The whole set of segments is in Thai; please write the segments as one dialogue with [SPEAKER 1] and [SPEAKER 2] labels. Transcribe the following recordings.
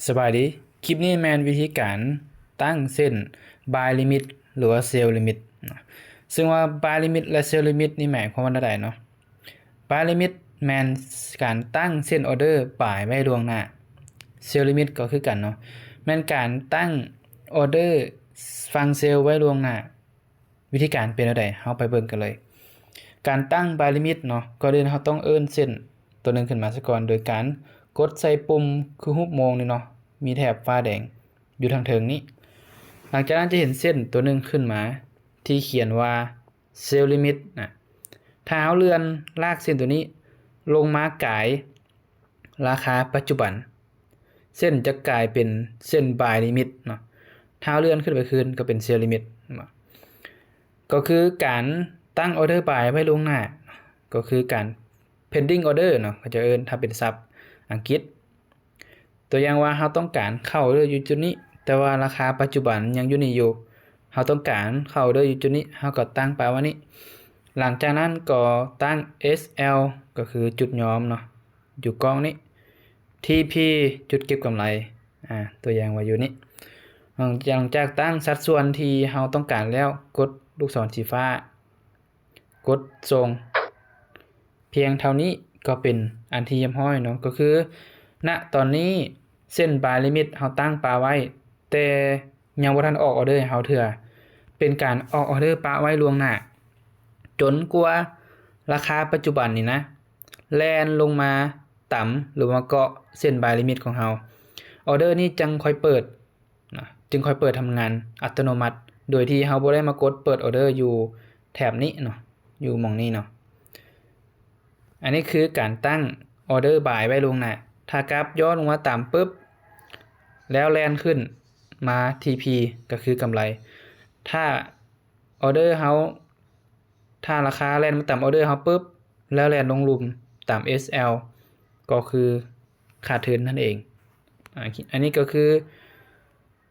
[SPEAKER 1] สบายดีคลิปนี้แมนวิธีการตั้งเส้น buy limit หรือว่า sell limit ซึ่งว่า buy limit และ sell limit นี่หมายความว่าอะไรเนาะ buy limit แมนการตั้งเส้นออเดอร์บ่ายไว้ล่วงหน้า sell limit ก็คือกันเนาะแม่นการตั้งออเดอร์ฟังเซลไว้ล่วงหน้าวิธีการเป็นอะไรเฮาไปเบิ่งกันเลยการตั้ง buy limit เนาะก่อนอื่นเฮาต้องเอิ้นเส้นตัวนึงขึ้นมาซะก่อนโดยการกดใส่ปุ่มคือรูปโมงนี่เนาะมีแถบฟ้าแดงอยู่ทางเทิงนี้หลังจากนั้นจะเห็นเส้นตัวนึงขึ้นมาที่เขียนว่า sell limit ถ้าเฮาเลื่อนลากเส้นตัวนี้ลงมากายราคาปัจจุบันเส้นจะกลายเป็นเส้น buy limit เนาะถ้าเลื่อนขึ้นไปคืนก็เป็น sell limit ก็คือการตั้งออเดอร์ buy ไว้ล่วงหน้าก็คือการ pending order เนาะเขาจะเอิ้นถ้าเป็นศัพท์อังกฤษตัวอย่างว่าเราต้องการเข้าออเดอร์อยู่จุดนี้แต่ว่าราคาปัจจุบันยังอยู่นี่อยู่เราต้องการเข้าออเดอร์อยู่จุดนี้เราก็ตั้งไปว่านี้หลังจากนั้นก็ตั้ง SL ก็คือจุดยอมเนาะอยู่กองนี้ TP จุดเก็บกำไรตัวอย่างว่าอยู่นี้หลังจากตั้งสัดส่วนที่เราต้องการแล้วกดลูกศรสีฟ้ากดส่งเพียงเท่านี้ก็เป็นอันที่เรียบร้อยเนาะก็คือณตอนนี้เส้น buy limit เราตั้งปาไว้แต่ยังบ่ทันออกออเดอร์ให้เราเทื่อเป็นการออกออเดอร์ปะไว้ล่วงหน้าจนกว่าราคาปัจจุบันนี่นะแล่นลงมาต่ำหรือว่าเกาะเส้น buy limit ของเราออเดอร์นี้จึงค่อยเปิดทำงานอัตโนมัติโดยที่เราบ่ได้มากดเปิดออเดอร์อยู่แถบนี้เนาะอยู่หม่องนี้เนาะอันนี้คือการตั้งออเดอร์บ่ายไว้ล่วงหน้าถ้ากราฟย้อนลงมาต่ำปุ๊บแล้วแลนขึ้นมา TP ก็คือกำไรถ้าออเดอร์เฮาถ้าราคาแลนมาต่ำออเดอร์เฮาปุ๊บแล้วแลนลงหลุมต่ำ SL ก็คือขาดทุนนั่นเองอันนี้ก็คือ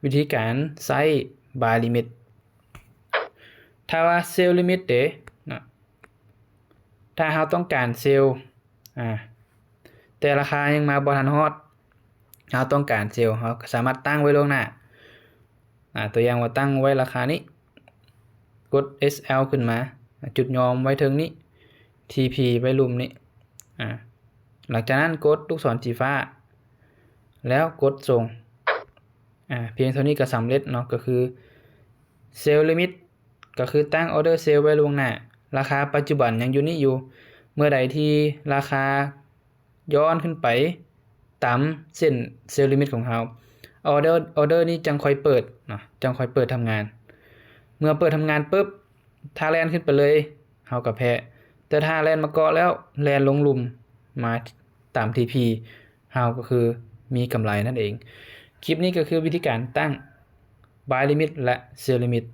[SPEAKER 1] วิธีการใช้ buy limit ถ้าว่า sell limit เด้นะถ้าเราต้องการเซลแต่ราคายังมาบ่ทันฮอดเราต้องการเซลเราสามารถตั้งไว้ล่วงหน้าตัวอย่างว่าตั้งไว้ราคานี้กด SL ขึ้นมาจุดยอมไว้เทิงนี้ TP ไว้ลุมนี้หลังจากนั้นกดลูกศรสีฟ้าแล้วกดส่งเพียงเท่านี้ก็สำเร็จเนาะก็คือเซลล์ลิมิตก็คือตั้งออเดอร์เซลล์ไว้ล่วงหน้าราคาปัจจุบันยังอยู่นี่อยู่เมื่อใดที่ราคาย้อนขึ้นไปต่ำเส้นเซลล์ลิมิตของเราออเดอร์นี้จังค่อยเปิดเนาะจังค่อยเปิดทำงานเมื่อเปิดทำงานปุ๊บถ้าแลนขึ้นไปเลยเฮาก็แพ้แต่ถ้าแลนมาเกาะแล้วแลนลงหลุมมาตาม TP เฮาก็คือมีกำไรนั่นเองคลิปนี้ก็คือวิธีการตั้ง buy limit และ sell limit